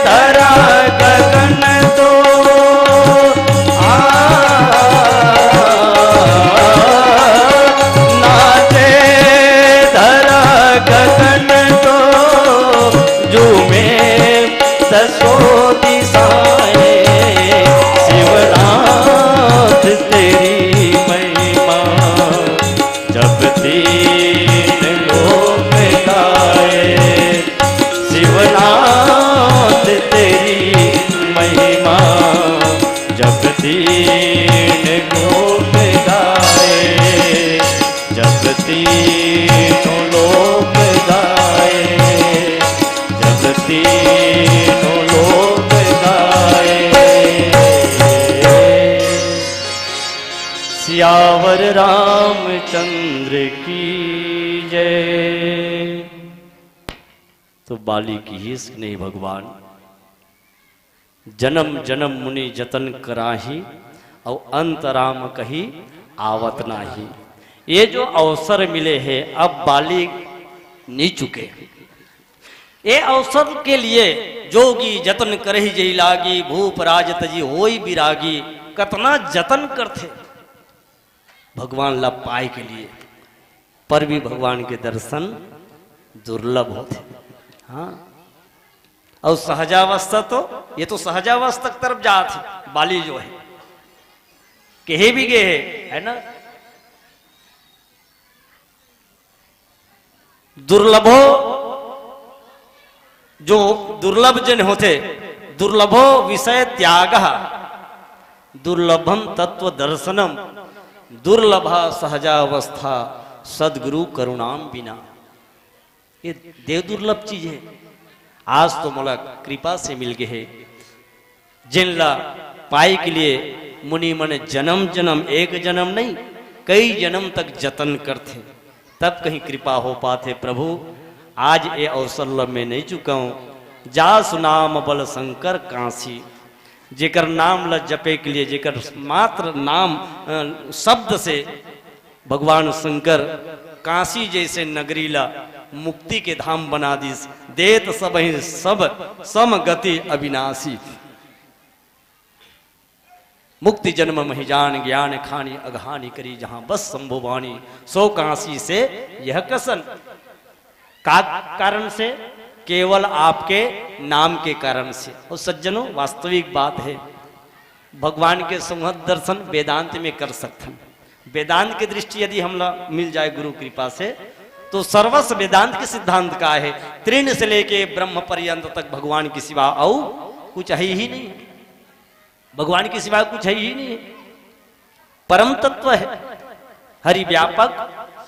धरा गगन तो नाचे धरा गगन तो झूमे दसों दिशाएं। शिवनाथ तेरी महिमा जब तीन लोक गाए। शिवनाथ तेरी महिमा जब तीन लोक गाए। जब तीनों लोक गाए, जब तीनों लोक गाए। सियावर रामचंद्र की जय। तो बाली की ही नहीं भगवान, जन्म जन्म मुनि जतन कराही और अंत राम कही आवत नाही। ये जो अवसर मिले हैं अब बाली नहीं चुके। ये अवसर के लिए जोगी जतन करही जई लागी। भूप राज तजी होई बिरागी। कितना जतन करते भगवान ला पाए के लिए, पर भी भगवान के दर्शन दुर्लभ होते। हाँ, और सहजावस्था तो ये तो सहजावस्था तरफ जाते बाली जो है कहे भी गए है ना। दुर्लभो जो दुर्लभ जन होते, दुर्लभो विषय त्याग, दुर्लभम तत्व दर्शनम, दुर्लभा सहजावस्था सदगुरु करुणाम बिना। ये देव दुर्लभ चीज है। आज तो मोला कृपा से मिल गए है। जिनला पाए के लिए मुनि मन जन्म जन्म, एक जन्म नहीं कई जन्म तक जतन करते तब कहीं कृपा हो पाते। प्रभु आज ये अवसर मैं नहीं चुका हूँ। जा सुनाम बल शंकर काशी, जेकर नाम ल जपे के लिए, जेकर मात्र नाम शब्द से भगवान शंकर काशी जैसे नगरी ला मुक्ति के धाम बना दीस। देत सब ही सब सम गति अविनाशी। मुक्ति जन्म महि जान ज्ञान खानी अघानी करी। जहां बस संभुवानी सो काशी से यह कसन। का कारण से? केवल आपके नाम के कारण से। और सज्जनों वास्तविक बात है, भगवान के सुमहत दर्शन वेदांत में कर सकते हैं। वेदांत की दृष्टि यदि हम मिल जाए गुरु कृपा से तो सर्वस्व वेदांत के सिद्धांत का है। तृण से लेके ब्रह्म पर्यंत तक भगवान की सिवा और कुछ है ही नहीं। भगवान की सिवा कुछ है ही नहीं। परम तत्व है, हरि व्यापक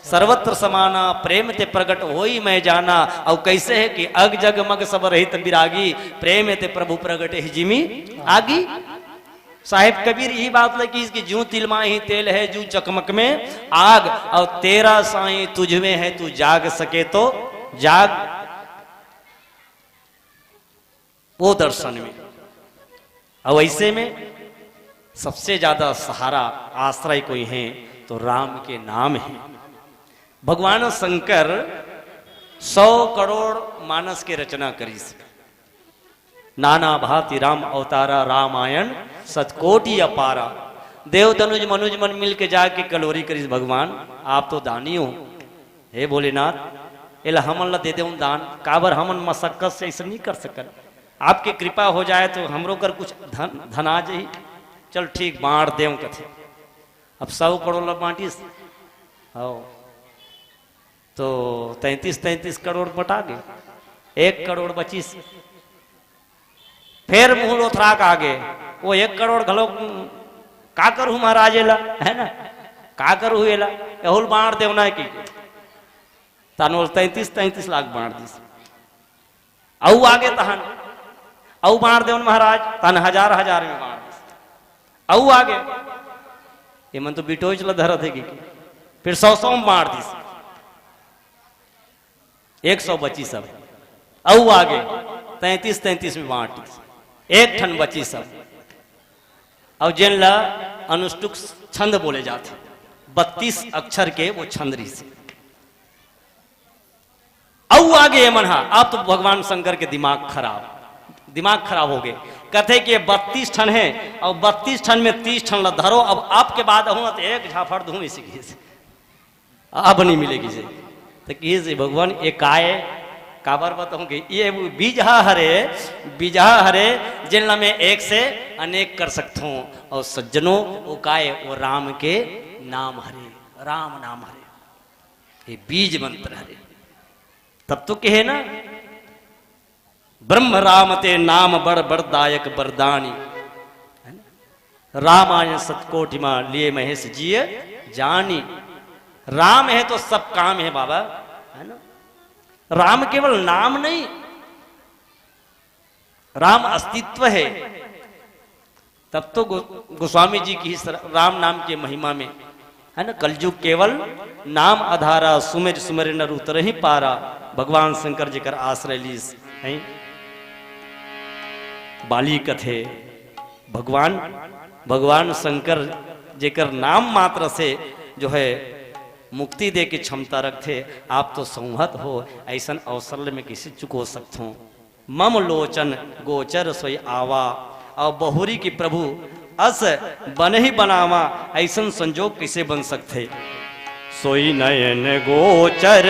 सर्वत्र समाना, प्रेम ते प्रकट होई मैं जाना। और कैसे है कि अग जग मग सब रहित विरागी, प्रेम ते प्रभु प्रगट है जिमी आगी। साहिब कबीर यही बात लगी कि जू तिलमा ही तेल है, जू चकमक में आग। और तेरा साईं तुझ में है, तू जाग सके तो जाग। वो दर्शन में और वैसे में सबसे ज्यादा सहारा आश्रय कोई है तो राम के नाम है। भगवान शंकर 100 करोड़ मानस के रचना करी। नाना भांति राम अवतारा, रामायण सतकोटि अपारा। देव तनुज मनुज मन मिल के जाके कलोरी करी। भगवान आप तो दानी हो, हे भोलेनाथ एला हमन ला दे दे दान। काबर हमन मशक्कत से ऐसा नहीं कर सकन। आपकी कृपा हो जाए तो हमरो कर कुछ धन आ जाए। चल ठीक बांट देव कथे। अब 100 करोड़ बांटी तो 33 करोड़ पटा गए, 1 करोड़ 25। फिर मुंह लोथराक आगे वो 1 करोड़ घलो का करू महाराज एला, है ना, का करू एला एहुल बाढ़ देवना है की तानोल 33 लाख बाढ़ दी। औ आगे तहन औ बाढ़ देवन महाराज तन हजार में बाढ़ दी। औ आगे ये मन तो बिटोच ला धरत है की फिर 100 में बाढ़ दी, 100 बची सब। औ आगे 33 में बाढ़ दी, 1 ठन बची सब। और जिन ला अनुष्टुप छंद बोले जाते 32 अक्षर के वो छंद रही से। औ आगे ये मनहा अब तो भगवान शंकर के दिमाग खराब हो गए। कहते कि 32 ठन है और 32 ठन में 30 ठन ला धरो, अब आपके बाद हूं तो एक झाफड़ दूं इसी से अब नहीं मिलेगी से। तो कि भगवान एक आए काबर बताऊं कि ये बीजहा हरे जिन में एक से अनेक कर सकता हूं। और सज्जनों वो काए वो राम के नाम हरे, राम नाम हरे, ये बीज मंत्र हरे। तब तो कहे ना ब्रह्म राम ते नाम बड़दायक बरदानी, रामायण सतकोटि मां लिए महेश जिय जानी। राम है तो सब काम है बाबा, है ना। राम केवल नाम नहीं, राम अस्तित्व है। तब तो गोस्वामी जी की राम नाम के महिमा में, है ना, कलयुग केवल नाम आधारा सुमेर सुमेर नर उतर ही पारा। भगवान शंकर जी कर आश्रय लीस है। बाली कथे भगवान शंकर जेकर नाम मात्र से जो है मुक्ति दे की क्षमता रखते। आप तो संहत हो ऐसा अवसर में किसी चुको सकते हो। मम लोचन गोचर सोई आवा और बहुरी की प्रभु अस बन ही बनावा, ऐसा संजोग किसे बन सकते। सोई नयन गोचर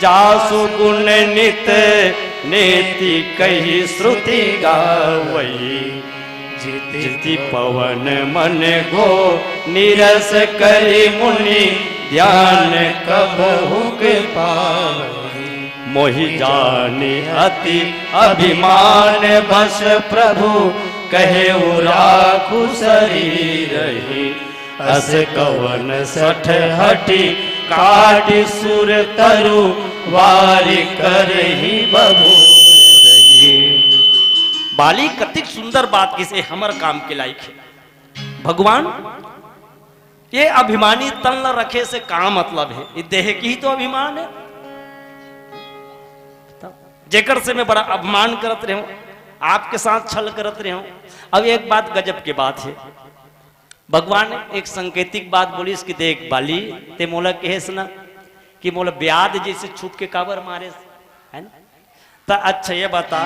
जासु गुण नित नेति कही श्रुति गावई। जिति पवन मन गो निरस करी मुनि ध्यान कबहु के पावई। मोहि जानि अति अभिमान बस प्रभु कहे राखु शरीर ही। अस कवन सठ हटी काट सुर तरु वारी कर ही बबू। बाली कतिक सुंदर बात किसे हमर काम के लायक है। भगवान ये अभिमानी तन न रखे से का मतलब है, ये देह की ही तो अभिमान है। जेकर से मैं बड़ा अपमान करत रहे हूं, आपके साथ छल करत रहे हूं। अब एक बात गजब की बात है, भगवान ने एक संकेतिक बात बोली इसकी देख बाली ते मोला कहेस ना कि मोला ब्याद जैसे छुप के काबर मारे, है ना। तो अच्छा ये बता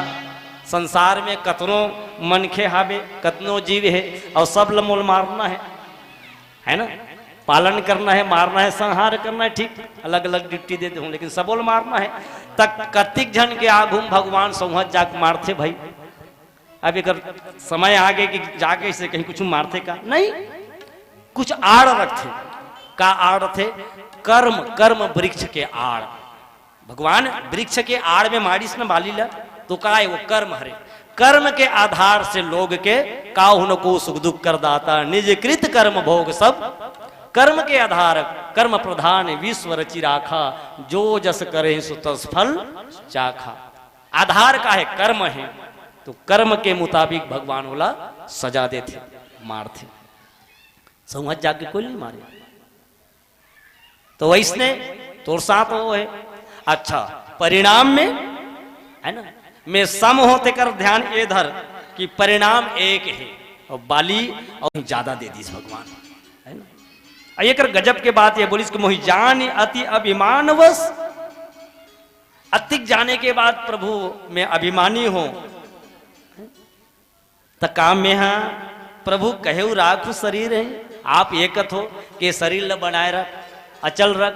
संसार में कतनो मनखे हावे, कतनो जीव है और सब ल मोल मारना है ना, पालन करना है, मारना है, संहार करना है, ठीक अलग अलग ड्यूटी देते हूँ लेकिन सबोल मारना है। तक कतिक जन के आगुम भगवान संहत जाक मारते भाई। अब एक समय आगे कि जाके से कहीं कुछ मारते का नहीं, कुछ आड़ रखते। का आड़ थे? कर्म वृक्ष के आड़। भगवान वृक्ष के आड़ में मारिस न बाली ला तो का है वो कर्म हरे। कर्म के आधार से लोग के काहुन को सुख दुख कर दाता, निज कृत कर्म भोग सब कर्म के आधार। कर्म प्रधान विश्व रचि राखा, जो जस करे सो तस फल चाखा। आधार का है कर्म है, तो कर्म के मुताबिक भगवान बोला सजा देते, मारते। संहत जाके कोई नहीं मारे। तो वैसने तोर साथ वो है। अच्छा परिणाम में है ना, मैं सम होते कर ध्यान इधर कि परिणाम एक है और बाली और ज्यादा दे दी भगवान, है ना। एक गजब के बात ये बोलिस कि मोहि जान अति अभिमानवश। अतिक जाने के बाद प्रभु मैं अभिमानी हूं तो काम में हाँ प्रभु कहे राखु शरीर है। आप ये कथो कि शरीर ल बनाए रख, अचल रख।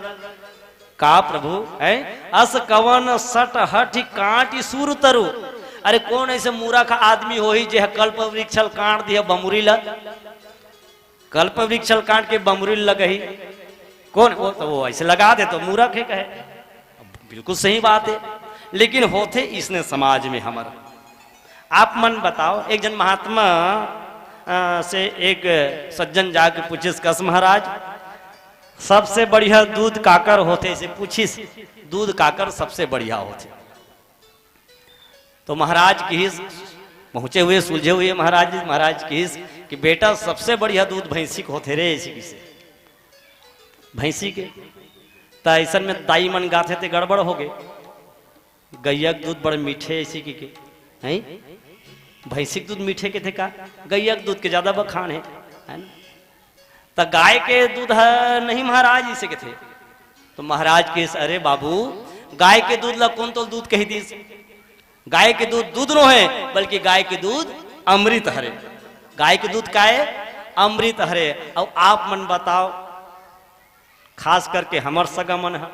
का प्रभु है अस कवन सट हठी कांटी सूर तरु। अरे कौन ऐसे मूर्ख आदमी हो ही जे कल्प वृक्षल काट दिया बमुरी ला, कल्प वृक्षल काट के बमुरी लगही कौन? वो तो वो ऐसे लगा दे तो मूर्ख है कहे, बिल्कुल सही बात है, लेकिन होते इसने समाज में हमारा। आप मन बताओ, एक जन महात्मा से एक सज्जन जाके पूछिस, कस महाराज सबसे बढ़िया दूध काकर होते, से पूछिस दूध काकर सबसे बढ़िया होते। तो महाराज की पहुंचे हुए सुलझे हुए महाराज की कि बेटा सबसे बढ़िया दूध भैंसी को होते रे, इसी से भैंसी के। तो ऐसा में दाई मन गाथे थे गड़बड़ हो गए, गैया के दूध बड़े मीठे ऐसी के हैं, भैंसी के दूध मीठे के थे का, गैया के दूध के ज्यादा बखान है ना। तो गाय के दूध है नहीं महाराज इसे के थे। तो महाराज के अरे बाबू गाय के दूध ला कौन तो दूध कही दी, गाय के दूध दूध नो है, बल्कि गाय के दूध अमृत हरे, गाय के दूध का है अमृत हरे। अब आप मन बताओ, खास करके हमर सगा मन है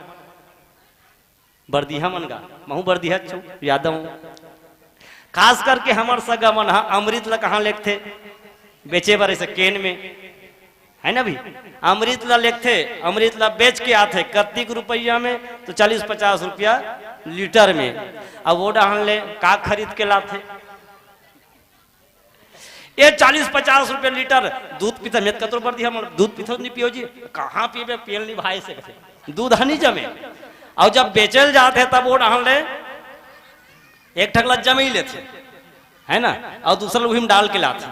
बरदीहा मन गा, महू बरदीहा छू यादव हूं, खास करके हमर सगा मन है अमृत ला कहाँ लेते बेचे बारे से केन में है ना भी, अमृत ला लेते, अमृत ला बेच के आते कत्तीक रुपया में, तो 40-50 रुपया लीटर में। अब वो डाहन ले का खरीद के लाते, ये 40-50 रुपये लीटर दूध पीता मेत कतरो पर दिया दूध पीथो नहीं पियो जी, कहाँ पीबे पियल नहीं भाई से कथे दूध हनी जमे। और जब बेचल जाते तब वो डाहन ले एक ठगला जमे ही लेते है ना, और दूसरा लोग में डाल के लाते।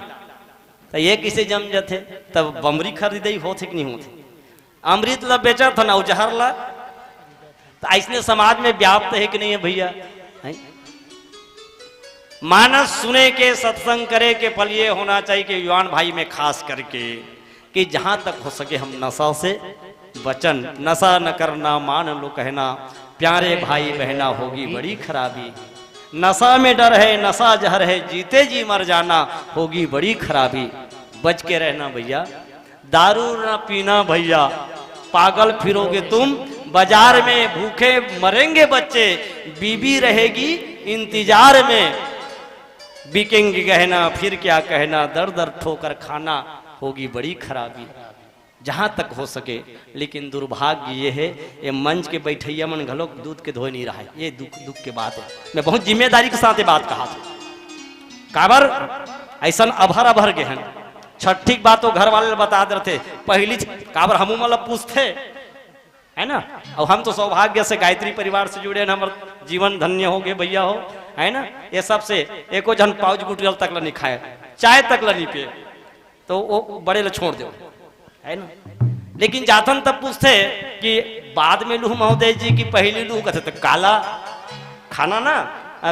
तो ये किसे जम जाते तब बमरी खरीदे होते कि नहीं होते, अमृत ला बेचा था ना जहर ला। तो ऐसने समाज में व्याप्त है कि नहीं है भैया। मानस सुने के सत्संग करे के फल ये होना चाहिए कि युवान भाई में खास करके कि जहां तक हो सके हम नशा से बचन, नशा न करना मान लो कहना, प्यारे भाई बहना होगी बड़ी खराबी। नशा में डर है नशा जहर है, जीते जी मर जाना होगी बड़ी खराबी। बच के रहना भैया, दारू न पीना भैया, पागल फिरोगे तुम बाजार में, भूखे मरेंगे बच्चे, बीबी रहेगी इंतजार में, बिकेंगे गहना फिर क्या कहना, दर दर ठोकर खाना होगी बड़ी खराबी। जहां तक हो सके, लेकिन दुर्भाग्य ये है ये मंच के बैठैया मन घलोक दूध के धोए नहीं रहा है, ये दुख के बात है। मैं बहुत जिम्मेदारी के साथ ये बात कहा था, काबर ऐसा अभर अभर गहन छठी बात घर वाले बता देते पहली काबर हम मतलब पूछते है ना। और हम तो सौभाग्य से गायत्री परिवार से जुड़े, हमारा जीवन धन्य हो गए भैया हो है ना। ये सबसे एको जन पाउच गुटल तक ला नहीं खाए, चाय तक ला नहीं पिए, तो वो बड़े ला छोड़ दो है ना। लेकिन जातन तब पूछते कि बाद में लूह महोदय जी की पहली लूह कहते तो काला खाना ना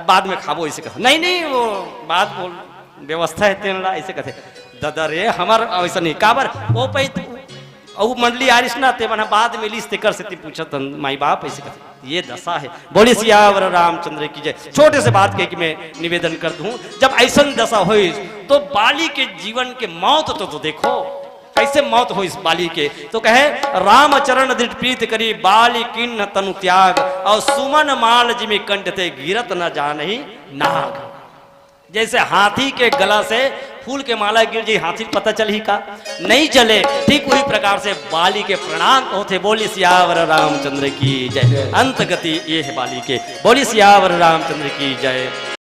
बाद में खाबो, इसे कहते नहीं नहीं वो बात बोल व्यवस्था है तेन ला, ऐसे कहते दादा रे हमार ऐसा नहीं काबर वो पे और मंडली आरिश ना ते बना बाद में लिस्ट कर से पूछत माई बाप ऐसे कहते। ये दशा है। बोले सियावर रामचंद्र की जय। छोटे से बात कह कि मैं निवेदन कर दूं, जब ऐसा दशा हुई तो बाली के जीवन के मौत तो देखो कैसे मौत हो इस बाली के। तो कहे राम चरण दृढ़ प्रीत करी, बाली किन्न तनु त्याग, और सुमन माल जिमी कंठते गिरत न जाने नाग। जैसे हाथी के गला से फूल के माला गिर जाए, हाथी पता चल ही का नहीं चले, ठीक वही प्रकार से बाली के प्रणाम होते। बोली सियावर रामचंद्र की जय। अंत गति ये है बाली के। बोली सियावर रामचंद्र की जय।